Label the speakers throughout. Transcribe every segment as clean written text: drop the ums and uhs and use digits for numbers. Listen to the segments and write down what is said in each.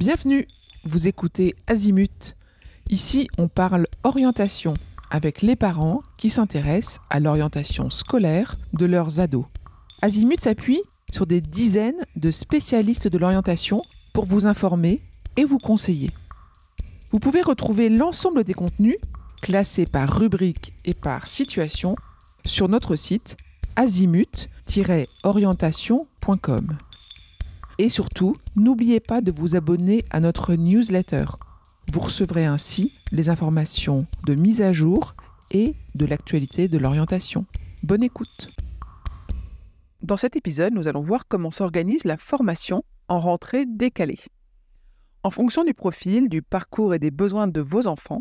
Speaker 1: Bienvenue, vous écoutez Azimut. Ici, on parle orientation avec les parents qui s'intéressent à l'orientation scolaire de leurs ados. Azimut s'appuie sur des dizaines de spécialistes de l'orientation pour vous informer et vous conseiller. Vous pouvez retrouver l'ensemble des contenus classés par rubrique et par situation sur notre site azimut-orientation.com. Et surtout, n'oubliez pas de vous abonner à notre newsletter. Vous recevrez ainsi les informations de mise à jour et de l'actualité de l'orientation. Bonne écoute. Dans cet épisode, nous allons voir comment s'organise la formation en rentrée décalée. En fonction du profil, du parcours et des besoins de vos enfants,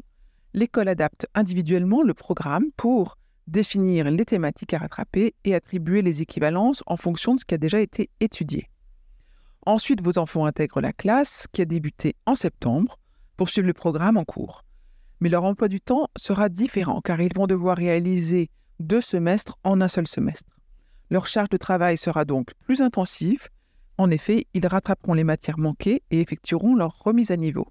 Speaker 1: l'école adapte individuellement le programme pour définir les thématiques à rattraper et attribuer les équivalences en fonction de ce qui a déjà été étudié. Ensuite, vos enfants intègrent la classe qui a débuté en septembre pour suivre le programme en cours. Mais leur emploi du temps sera différent car ils vont devoir réaliser 2 semestres en un seul semestre. Leur charge de travail sera donc plus intensive. En effet, ils rattraperont les matières manquées et effectueront leur remise à niveau.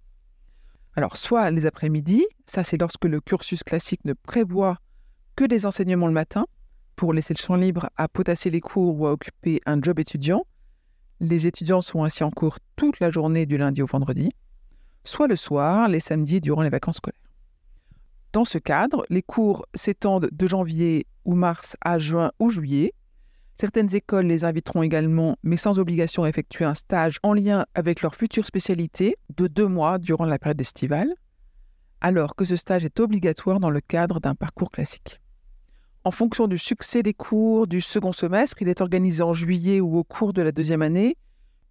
Speaker 1: Alors, soit les après-midi, ça c'est lorsque le cursus classique ne prévoit que des enseignements le matin pour laisser le champ libre à potasser les cours ou à occuper un job étudiant. Les étudiants sont ainsi en cours toute la journée du lundi au vendredi, soit le soir, les samedis durant les vacances scolaires. Dans ce cadre, les cours s'étendent de janvier ou mars à juin ou juillet. Certaines écoles les inviteront également, mais sans obligation à effectuer un stage en lien avec leur future spécialité de 2 mois durant la période estivale, alors que ce stage est obligatoire dans le cadre d'un parcours classique. En fonction du succès des cours du second semestre, il est organisé en juillet ou au cours de la 2e année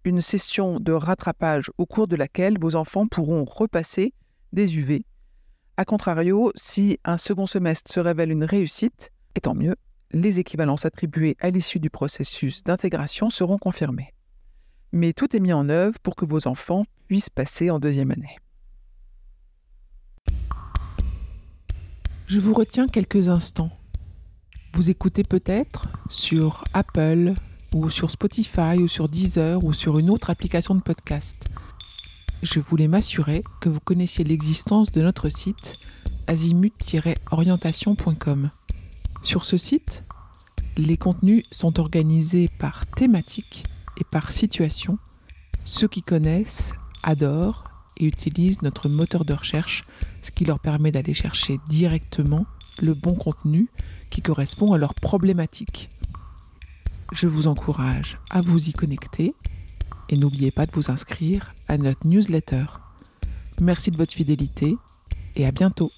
Speaker 1: une session de rattrapage au cours de laquelle vos enfants pourront repasser des UV. A contrario, si un second semestre se révèle une réussite, et tant mieux, les équivalences attribuées à l'issue du processus d'intégration seront confirmées. Mais tout est mis en œuvre pour que vos enfants puissent passer en 2e année. Je vous retiens quelques instants. Vous écoutez peut-être sur Apple ou sur Spotify ou sur Deezer ou sur une autre application de podcast. Je voulais m'assurer que vous connaissiez l'existence de notre site azimut-orientation.com. Sur ce site, les contenus sont organisés par thématique et par situation. Ceux qui connaissent adorent et utilisent notre moteur de recherche, ce qui leur permet d'aller chercher directement le bon contenu qui correspond à leur problématique. Je vous encourage à vous y connecter et n'oubliez pas de vous inscrire à notre newsletter. Merci de votre fidélité et à bientôt.